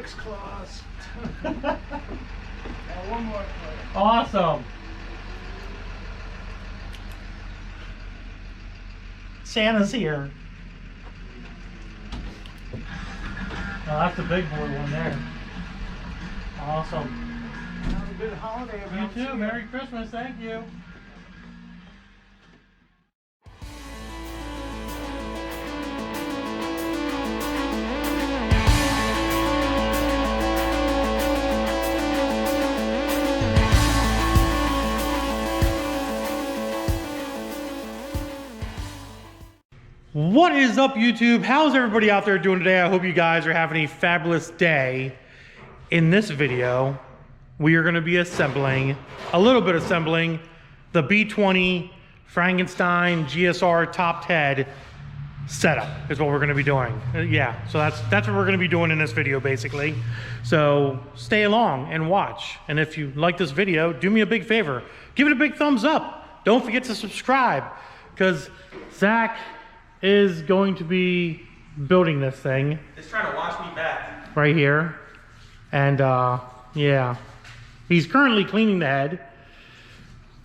6 claws. And one more clip. Awesome. Santa's here. Oh, that's the big boy one there. Awesome. Have a good holiday. You too. Merry Christmas. Thank you. What is up, YouTube? How's everybody out there doing today? I hope you guys are having a fabulous day. In this video, we are going to be assembling the B20 Frankenstein GSR topped head setup is what we're going to be doing. Yeah, so that's what we're going to be doing in this video, basically. So stay along and watch. And if you like this video, do me a big favor. Give it a big thumbs up. Don't forget to subscribe, because Zach is going to be building this thing. He's trying to watch me back. Right here. And yeah. He's currently cleaning the head,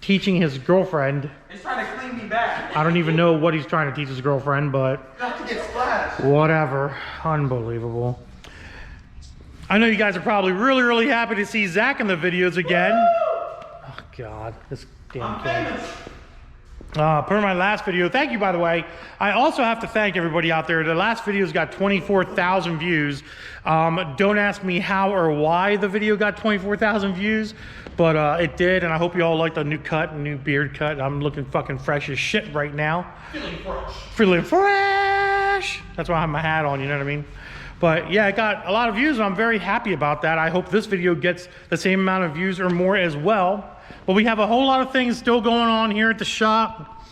teaching his girlfriend. He's trying to clean me back. I don't even know what he's trying to teach his girlfriend, but Not to get splashed. whatever. Unbelievable. I know you guys are probably really happy to see Zach in the videos again. Oh God, this damn kid. Per my last video, thank you, by the way. I also have to thank everybody out there. The last video's got 24,000 views. Don't ask me how or why the video got 24,000 views, but it did, and I hope you all like the new cut, new beard cut. I'm looking fucking fresh as shit right now. Feeling fresh. Feeling fresh! That's why I have my hat on, you know what I mean? But yeah, it got a lot of views, and I'm very happy about that. I hope this video gets the same amount of views or more as well. But we have a whole lot of things still going on here at the shop.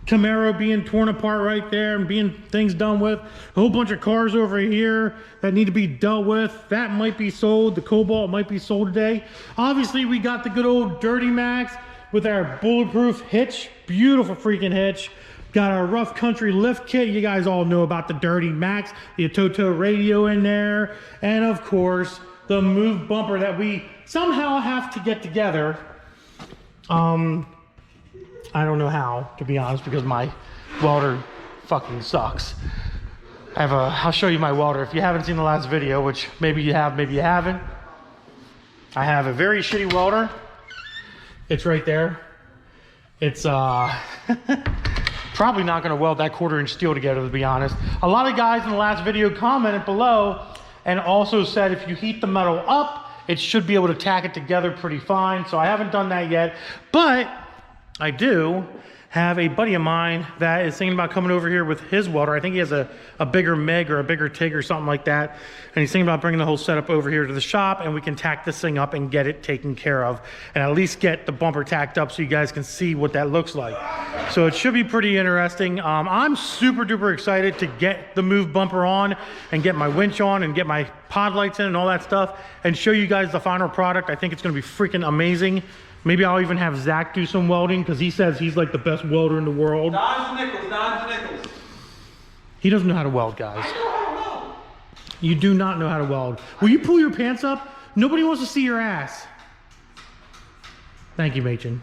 Camaro being torn apart right there and being things done with. A whole bunch of cars over here that need to be dealt with. That might be sold. The Cobalt might be sold today. Obviously, we got the good old Dirty Max with our bulletproof hitch. Beautiful freaking hitch. Got our rough country lift kit. You guys all know about the Dirty Max. The ATOTO radio in there. And of course, the move bumper that we somehow have to get together. I don't know how, to be honest, because my welder fucking sucks. I'll show you my welder. If you haven't seen the last video, which maybe you have, maybe you haven't. I have a very shitty welder. It's right there. It's probably not gonna weld that 1/4-inch steel together, to be honest. A lot of guys in the last video commented below and also said if you heat the metal up, it should be able to tack it together pretty fine. So I haven't done that yet, but I do have a buddy of mine that is thinking about coming over here with his welder. I think he has a bigger MIG or a bigger TIG or something like that. And he's thinking about bringing the whole setup over here to the shop, and we can tack this thing up and get it taken care of. And at least get the bumper tacked up so you guys can see what that looks like. So it should be pretty interesting. I'm super duper excited to get the move bumper on and get my winch on and get my pod lights in and all that stuff and show you guys the final product. I think it's gonna be freaking amazing. Maybe I'll even have Zach do some welding, because he says he's like the best welder in the world. Dimes and nickels. He doesn't know how to weld, guys. I know how to weld. You do not know how to weld. Will you pull your pants up? Nobody wants to see your ass. Thank you, Machen.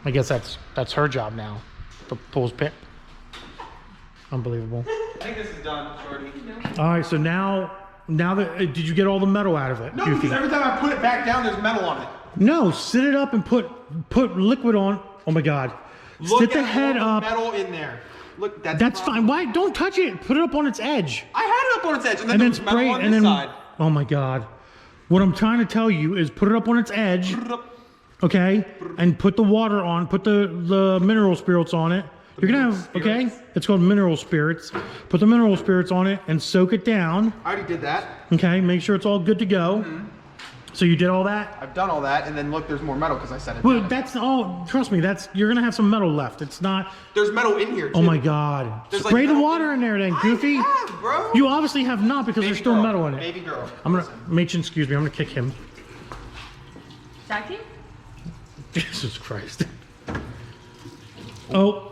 I guess that's her job now. To pull his pants. Unbelievable. I think this is done, Jordy. All right, so now that did you get all the metal out of it? No, Goofy? because every time I put it back down, there's metal on it. No, sit it up and put liquid on. Oh my God. Sit the head up. Metal in there. Look, That's fine. Why? Don't touch it. Put it up on its edge. I had it up on its edge, and then, And then there was metal spray on and this then. side. Oh my God. What I'm trying to tell you is put it up on its edge. Okay, and put the water on. Put the mineral spirits on it. You're gonna have okay. It's called mineral spirits. Put the mineral spirits on it and soak it down. I already did that. Okay, make sure it's all good to go. So you did all that? I've done all that, and then look, there's more metal because I set it Well, down. that's all. Trust me, you're gonna have some metal left. It's not. There's metal in here, too. Oh my God! There's Spray like the metal water in there, then, Goofy. I have, bro. You obviously have not, because Baby there's still girl. metal in it. Baby girl. I'm gonna, Machen, excuse me. I'm gonna kick him. Jackie? Jesus Christ. Oh,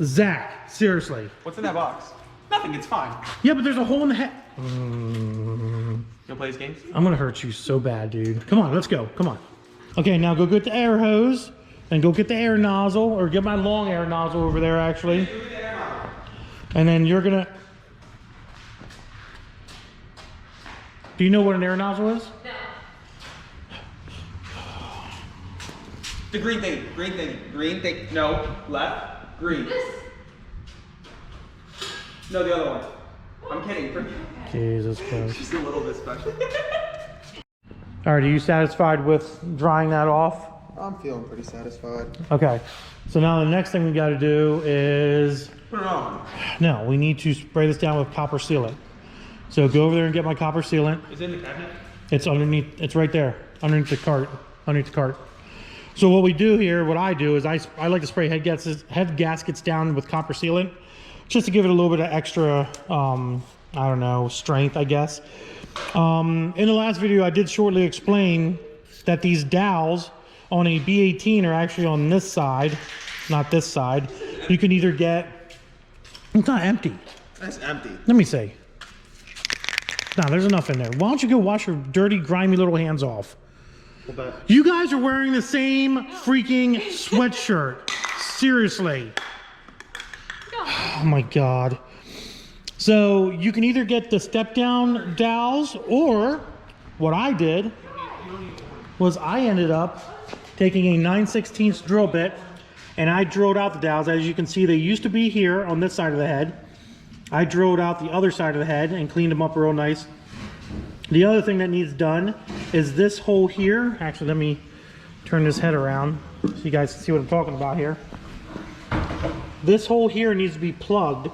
Zach, seriously. What's in that box? Nothing, it's fine. Yeah, but there's a hole in the head. You wanna play these games? I'm gonna hurt you so bad, dude. Come on, let's go. Come on. Okay, now go get the air hose and go get the air nozzle, or get my long air nozzle over there, actually. And then you're gonna... Do you know what an air nozzle is? No. The green thing, green thing. No, left, green. This. No, the other one. I'm kidding. Jesus Christ. Just a little bit special. All right, are you satisfied with drying that off? I'm feeling pretty satisfied. Okay, so now the next thing we got to do is... Put it on. No, we need to spray this down with copper sealant. So go over there and get my copper sealant. Is it in the cabinet? It's underneath, it's right there, underneath the cart, So what we do here, what I do is I like to spray head gaskets down with copper sealant, just to give it a little bit of extra, I don't know, strength, I guess. In the last video, I did shortly explain that these dowels on a B18 are actually on this side, not this side. You can either get, it's not empty. That's empty. Let me see. No, there's enough in there. Why don't you go wash your dirty, grimy little hands off? You guys are wearing the same freaking sweatshirt. Seriously. Oh my God. So you can either get the step down dowels, or what I did was I ended up taking a 9/16 drill bit and I drilled out the dowels. As you can see, they used to be here on this side of the head. I drilled out the other side of the head and cleaned them up real nice. The other thing that needs done is this hole here. Actually, let me turn this head around so you guys can see what I'm talking about here. This hole here needs to be plugged,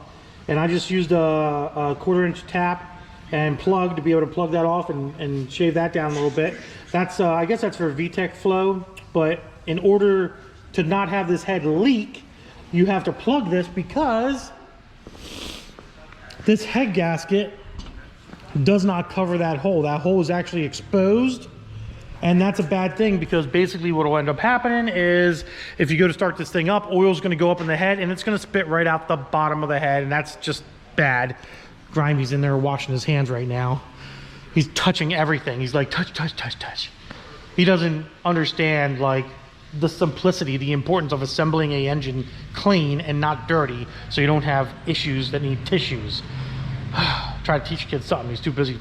and I just used a 1/4-inch tap and plug to be able to plug that off and shave that down a little bit. That's I guess that's for VTEC flow, but in order to not have this head leak, you have to plug this, because this head gasket does not cover that hole. That hole is actually exposed, and that's a bad thing, because basically what will end up happening is if you go to start this thing up, oil's going to go up in the head and it's going to spit right out the bottom of the head, and that's just bad. Grimey's in there washing his hands right now. He's touching everything. He's like, touch, touch, touch, touch. He doesn't understand like the simplicity, the importance of assembling a engine clean and not dirty, so you don't have issues that need tissues. Try to teach kids something. He's too busy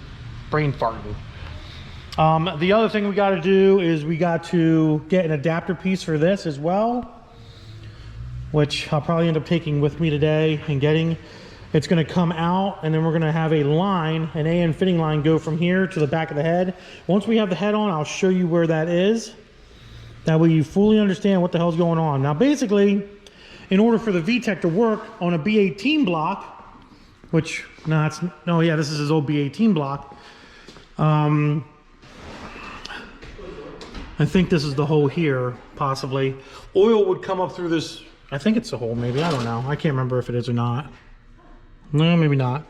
brain farting. The other thing we got to do is we got to get an adapter piece for this as well, which I'll probably end up taking with me today and getting. It's going to come out, and then we're going to have a line, an AN fitting line, go from here to the back of the head. Once we have the head on, I'll show you where that is. That way you fully understand what the hell's going on. Now basically, in order for the VTEC to work on a B18 block, which, no, yeah, this is his old B18 block. I think this is the hole here, possibly. Oil would come up through this, I think it's the hole, maybe, I don't know. I can't remember if it is or not. No, maybe not.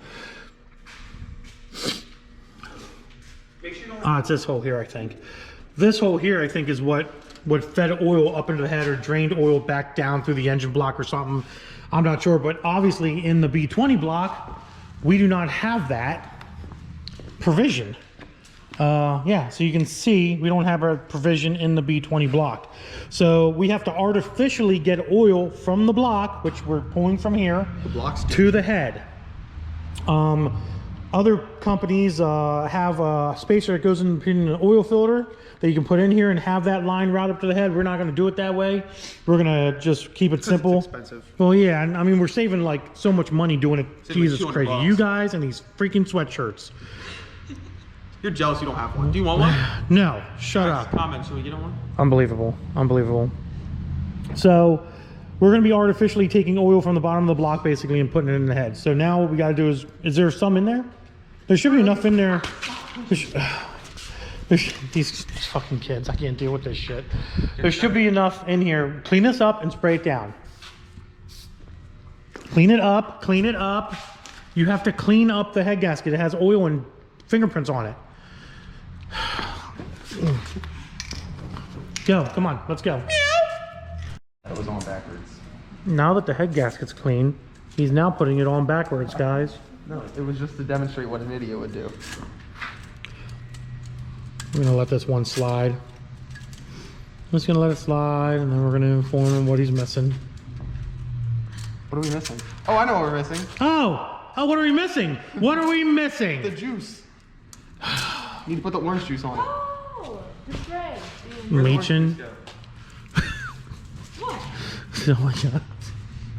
It's this hole here, I think. This hole here, I think, is what fed oil up into the head or drained oil back down through the engine block or something. I'm not sure, but obviously in the B20 block, we do not have that provision. Yeah, so you can see we don't have a provision in the B20 block. So we have to artificially get oil from the block, which we're pulling from here, to the head. Other companies have a spacer that goes in between an oil filter that you can put in here and have that line route up to the head. We're not going to do it that way. We're going to just keep it simple. It's expensive. Well, yeah, I mean, we're saving like so much money doing it. Saving Jesus like crazy. $200. You guys and these freaking sweatshirts. You're jealous you don't have one. Do you want one? No, shut up. Comment, so we get one? Unbelievable. Unbelievable. So we're going to be artificially taking oil from the bottom of the block basically and putting it in the head. So now what we got to do is there some in there? There should be enough in there. These fucking kids, I can't deal with this shit. There should be enough in here. Clean this up and spray it down. Clean it up, clean it up. You have to clean up the head gasket. It has oil and fingerprints on it. Go, come on, let's go. That was on backwards. Now that the head gasket's clean, He's now putting it on backwards, guys. No, it was just to demonstrate what an idiot would do. We're gonna let this one slide. I'm just gonna let it slide, and then we're gonna inform him what he's missing. What are we missing? Oh, I know what we're missing. Oh, what are we missing? What are we missing? The juice. You need to put the orange juice on it. Oh, the spray. Machin. What? Oh my god.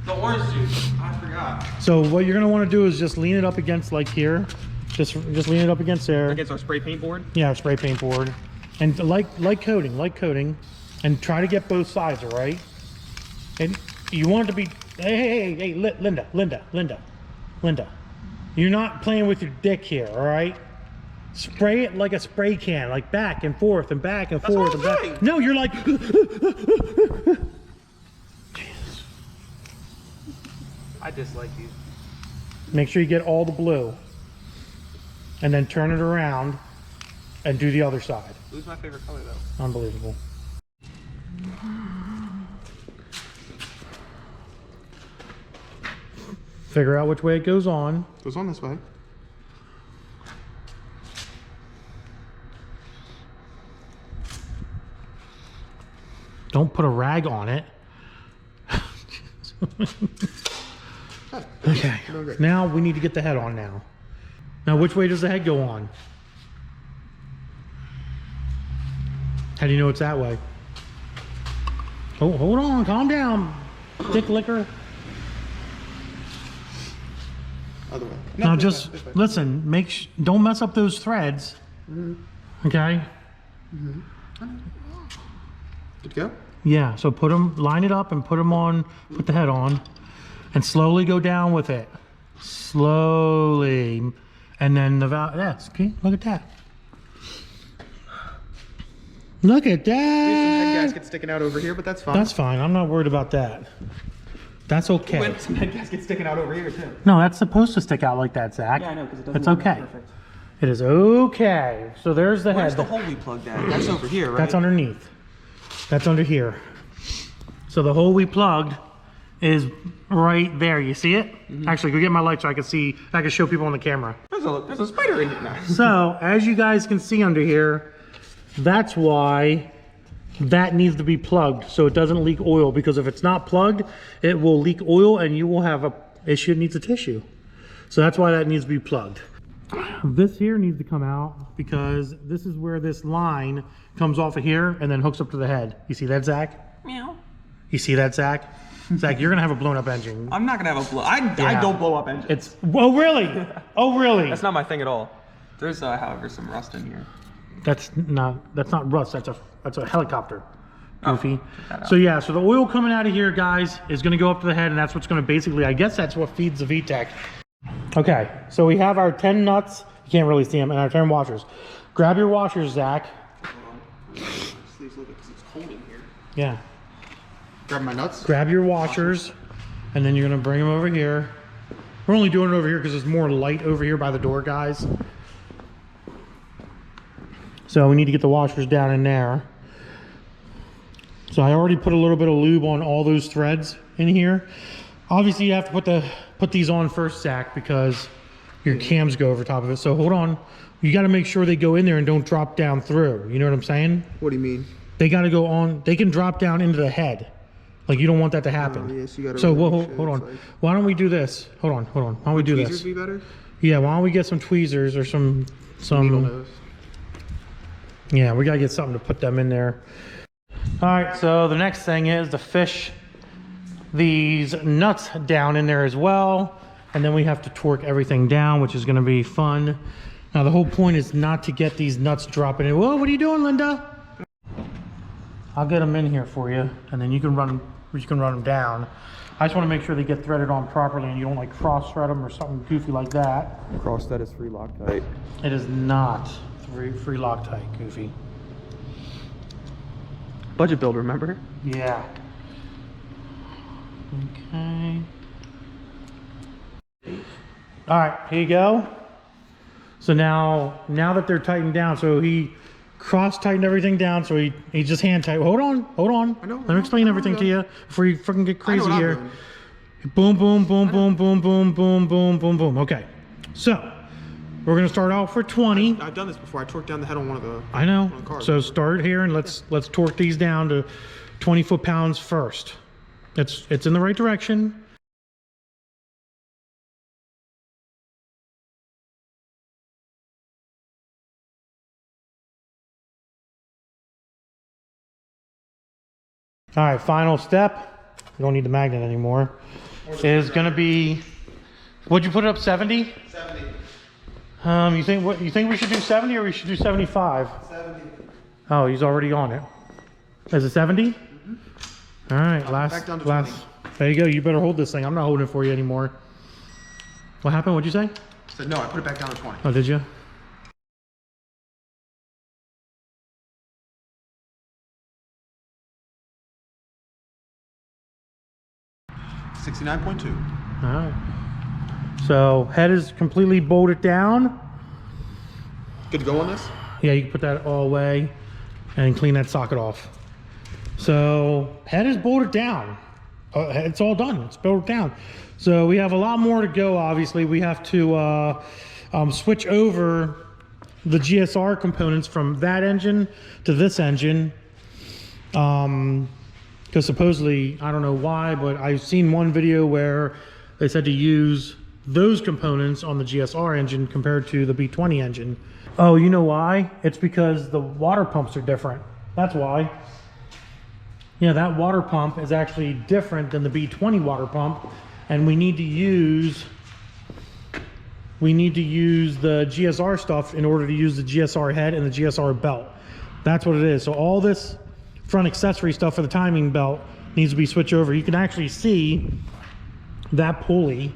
The orange juice. I forgot. So what you're gonna want to do is just lean it up against like here. Just lean it up against there. Against our spray paint board? Yeah, spray paint board. And light coating. And try to get both sides, all right? And you want it to be, hey, Linda. You're not playing with your dick here, all right? Spray it like a spray can, like back and forth and back and forth and back. No, you're like. Jesus. I dislike you. Make sure you get all the blue. And then turn it around and do the other side. Blue's my favorite color though. Unbelievable. Figure out which way it goes on. Goes on this way. Don't put a rag on it. Okay. Now we need to get the head on now. Now which way does the head go on? How do you know it's that way? Oh, hold on, calm down, dick licker. Other way. Now just listen, don't mess up those threads. Okay? Good to go? Yeah, so line it up and put the head on and slowly go down with it. Slowly. And then the valve, yes, okay, look at that. Look at that. There's some head gasket sticking out over here, but that's fine. That's fine, I'm not worried about that. That's okay. With some head gasket sticking out over here too. No, that's supposed to stick out like that, Zach. Yeah, I know, because it doesn't It's look okay. perfect. It is okay. So there's the Where's head. the hole we plugged at? That's over here, right? That's underneath. That's under here. So the hole we plugged is right there. You see it? Actually, go get my light so I can see. I can show people on the camera. There's a spider in it now. So as you guys can see under here, that's why that needs to be plugged so it doesn't leak oil. Because if it's not plugged, it will leak oil and you will have a issue. It needs a tissue. So that's why that needs to be plugged. This here needs to come out because this is where this line comes off of here and then hooks up to the head. You see that, Zach? Meow. You see that, Zach? Zach, you're gonna have a blown up engine. I'm not gonna have a blow. I don't blow up engines. Oh really? Oh really? That's not my thing at all. There's however some rust in here. That's not rust. That's a helicopter. Goofy. Oh, so yeah, so the oil coming out of here, guys, is gonna go up to the head, and that's what's gonna basically, I guess that's what feeds the VTEC. Okay, so we have our 10 nuts. You can't really see them, and our 10 washers. Grab your washers, Zach. Sleeves a little bit because it's cold in here. Yeah. Grab my nuts. Grab your washers, and then you're gonna bring them over here. We're only doing it over here because there's more light over here by the door, guys. So we need to get the washers down in there. So I already put a little bit of lube on all those threads in here. Obviously you have to put these on first, Zach, because your cams go over top of it. So hold on. You got to make sure they go in there and don't drop down through. You know what I'm saying? What do you mean? They got to go on. They can drop down into the head. Like you don't want that to happen. Oh, yes, you gotta so really hold on. like... Why don't we do this? Hold on. Why don't we do Tweezers this? be better? Yeah. Why don't we get some tweezers or some Needle nose. Yeah, we got to get something to put them in there. All right. So the next thing is to fish these nuts down in there as well, and then we have to torque everything down, which is going to be fun. Now the whole point is not to get these nuts dropping in. Whoa, what are you doing, Linda? I'll get them in here for you, and then you can run them down. I just want to make sure they get threaded on properly and you don't like cross thread them or something goofy like that. Cross that is free Loctite. It is not free Loctite, goofy. Budget build, remember? Yeah. Okay. All right, here you go. So now that they're tightened down, so he cross tightened everything down, so he just hand tight. Hold on. I know, Let me explain everything to you before you freaking get crazy here. Boom, boom, boom, boom, boom, boom, boom, boom, boom, boom. Okay, so we're gonna start out for 20. I've done this before. I torqued down the head on one of the. I know. cars. So start here and let's torque these down to 20 foot-pounds first. It's in the right direction. All right, final step. You don't need the magnet anymore. Is going to be, what'd you put it up, 70? 70. You think we should do 70 or we should do 75? 70. Oh, he's already on it. Is it 70? All right, back down to last. 20. There you go. You better hold this thing. I'm not holding it for you anymore. What happened? What'd you say? I said no. I put it back down to 20. Oh, did you? $69.2. All right. So head is completely bolted down. Good to go on this? Yeah, you can put that all away and clean that socket off. So head is bolted down. It's all done. It's bolted down. So we have a lot more to go. Obviously, we have to switch over the GSR components from that engine to this engine. Because supposedly, I don't know why, but I've seen one video where they said to use those components on the GSR engine compared to the B20 engine. Oh, you know why? It's because the water pumps are different. That's why. Yeah, that water pump is actually different than the B20 water pump, and we need to use the GSR stuff in order to use the GSR head and the GSR belt. That's what it is. So all this front accessory stuff for the timing belt needs to be switched over. You can actually see that pulley,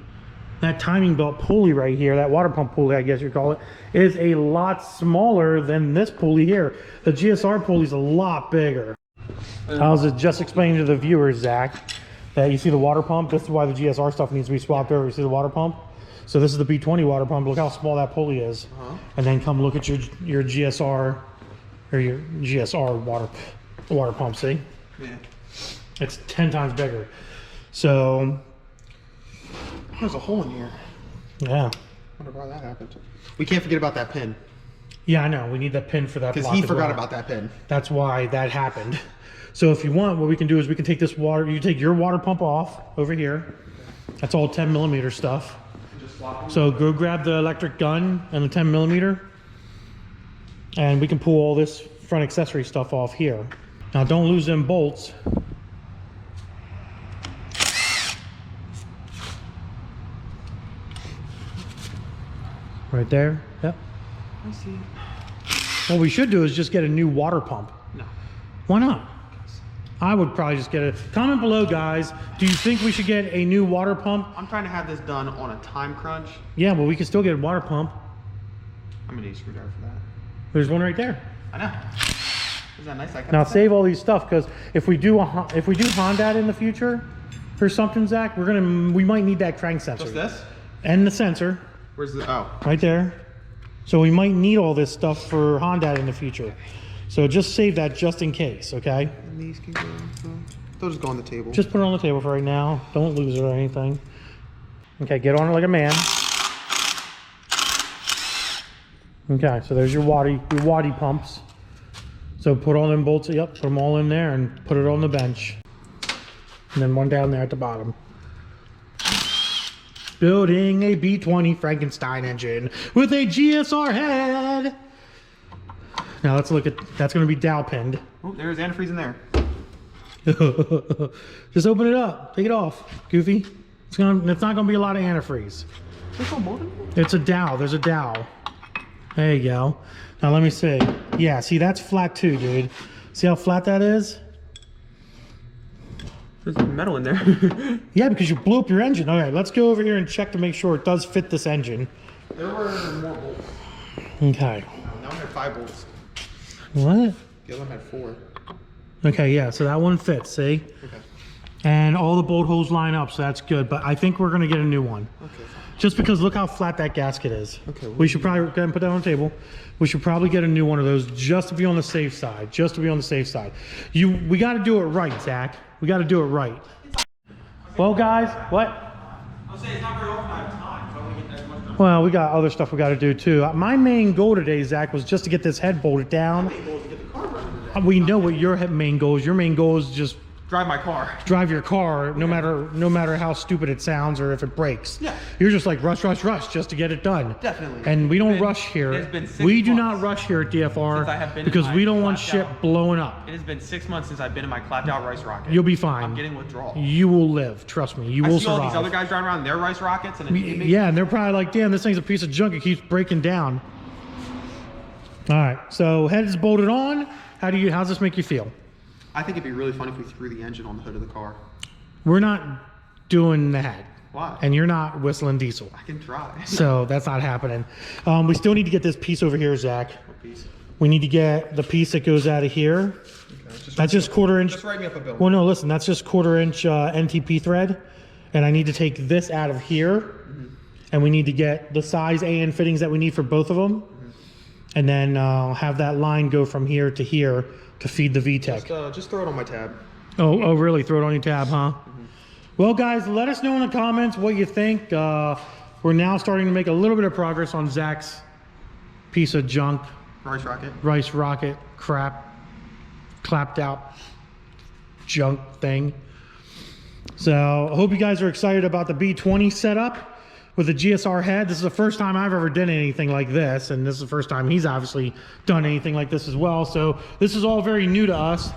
that timing belt pulley right here, that water pump pulley, I guess you call it, is a lot smaller than this pulley here. The GSR pulley is a lot bigger. I was just explaining to the viewers, Zach, that you see the water pump. This is why the GSR stuff needs to be swapped over. You see the water pump? So this is the B20 water pump. Look how small that pulley is. And then come look at your GSR or your GSR water pump, see? Yeah. It's 10 times bigger. So There's a hole in here. yeah. Wonder why that happened. We can't forget about that pin. Yeah, I know. We need that pin for that. Because he forgot about that pin. That's why that happened. So if you want, what we can do is we can take this water, you take your water pump off over here. That's all 10 millimeter stuff. So go grab the electric gun and the 10 millimeter, and we can pull all this front accessory stuff off here. Now don't lose them bolts. Right there. Yep. I see. What we should do is just get a new water pump. No. Why not? I would probably just get it. Comment below, guys. Do you think we should get a new water pump? I'm trying to have this done on a time crunch. Yeah, but we can still get a water pump. I'm gonna need a screwdriver for that. There's one right there. I know. Isn't that nice? Now save all these stuff, because if we do Honda in the future or something, Zach, we might need that crank sensor. What's this? And the sensor. Where's the? Oh. Right there. So we might need all this stuff for Honda in the future. So just save that just in case, okay? And these can go. They'll just go on the table. Just put it on the table for right now. Don't lose it or anything. Okay, get on it like a man. Okay, so there's your waddy pumps. So put all them bolts, yep, put them all in there and put it on the bench. And then one down there at the bottom. Building a B20 Frankenstein engine with a GSR head. Now let's look at, that's going to be dowel pinned. Oh, there's antifreeze in there. Just open it up, take it off, Goofy. It's not going to be a lot of antifreeze. There's no motor in there? It's a dowel, there's a dowel. There you go. Now let me see. Yeah, see that's flat too, dude. See how flat that is? There's metal in there. Yeah, because you blew up your engine. Okay, let's go over here and check to make sure it does fit this engine. There were more bolts. Okay. Now we have 5 bolts. What? The other one had 4. Okay, yeah, so that one fits, see? Okay. And all the bolt holes line up, so that's good. But I think we're going to get a new one. Okay. Just because look how flat that gasket is. Okay. We should probably go ahead and put that on the table. We should probably get a new one of those just to be on the safe side. Just to be on the safe side. We got to do it right, Zach. We got to do it right. Well, guys, what? I'll say it's not very often I have time, so I only get as much done. Well, we got other stuff we got to do too. My main goal today, Zach, was just to get this head bolted down. We know what your main goal is. Your main goal is just Drive my car. drive your car, no matter how stupid it sounds or if it breaks. Yeah. You're just like rush just to get it done. Definitely. And we don't It's been- rush here. it's been 6 We do months not rush here at DFR since I have been in because my we don't want clapped shit out- blowing up. It has been 6 months since I've been in my clapped out rice rocket. You'll be fine. I'm getting withdrawal. You will live. Trust me. You I will see all survive. these other guys driving around in their rice rockets, and it makes Yeah, and they're probably like, damn, this thing's a piece of junk. It keeps breaking down. All right, so head is bolted on. How's this make you feel? I think it'd be really fun if we threw the engine on the hood of the car. We're not doing that. Why? And you're not whistling diesel. I can try. So that's not happening. We still need to get this piece over here, Zach. What piece? We need to get the piece that goes out of here. That's just quarter-inch. Just write me up a bill. Well, no, listen, that's just quarter-inch NTP thread. And I need to take this out of here. And we need to get the size AN fittings that we need for both of them. And then have that line go from here to here to feed the VTEC. Just throw it on my tab. Oh, really? Throw it on your tab, huh? Well, guys, let us know in the comments what you think. We're now starting to make a little bit of progress on Zach's piece of junk, Rice rocket. crap, clapped out junk thing. So I hope you guys are excited about the B20 setup with the GSR head. This is the first time I've ever done anything like this, and this is the first time he's obviously done anything like this as well. So this is all very new to us.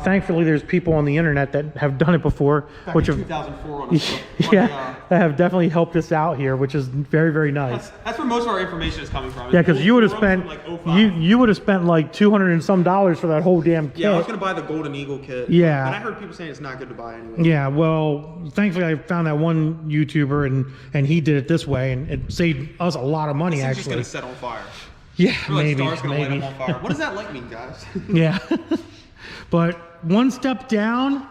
Thankfully, there's people on the internet that have done it before, Back which in have 2004 on yeah, that have definitely helped us out here, which is very, very nice. That's where most of our information is coming from. Yeah, because you would have From spent like 05. you would have spent like $200 and some for that whole damn kit. Yeah, I was gonna buy the Golden Eagle kit. Yeah. But I heard people saying it's not good to buy anyway. Yeah, well, thankfully I found that one YouTuber and he did it this way, and it saved us a lot of money It's just actually. gonna set on fire. Yeah, Or like maybe, stars gonna light maybe. up on fire. What does that light mean, guys? Yeah, but one step down.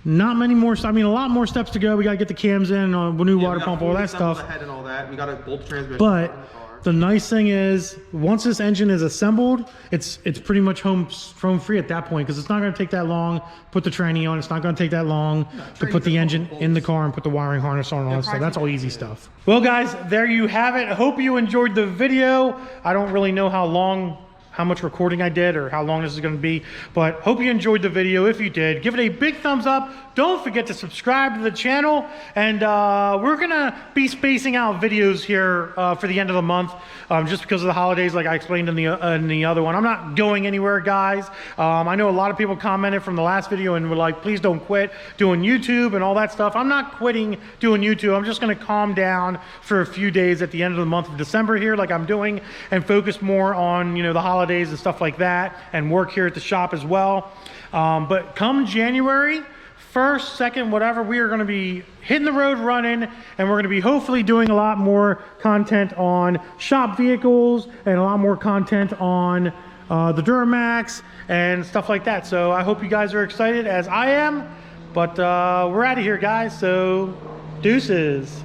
Not many more. I mean, a lot more steps to go. We gotta get the cams in, new water pump, all that stuff. The head and all that. We got a bolt transmission. But in the car. the nice thing is, once this engine is assembled, it's pretty much home free at that point, because it's not going to take that long. Put the tranny on. It's not going to take that long to put the engine in the car and put the wiring harness on and all that stuff. That's all easy stuff. Well, guys, there you have it. I hope you enjoyed the video. I don't really know how much recording I did or how long this is going to be, but hope you enjoyed the video. If you did, give it a big thumbs up. Don't forget to subscribe to the channel, and we're gonna be spacing out videos here for the end of the month, just because of the holidays, like I explained in the other one. I'm not going anywhere, guys. I know a lot of people commented from the last video and were like, please don't quit doing YouTube and all that stuff. I'm not quitting doing YouTube. I'm just gonna calm down for a few days at the end of the month of December here, like I'm doing, and focus more on, you know, the holidays and stuff like that, and work here at the shop as well. But come January 1st, 2nd, whatever, we are going to be hitting the road running, and we're going to be hopefully doing a lot more content on shop vehicles and a lot more content on the Duramax and stuff like that. So I hope you guys are excited as I am, but we're out of here, guys, so deuces.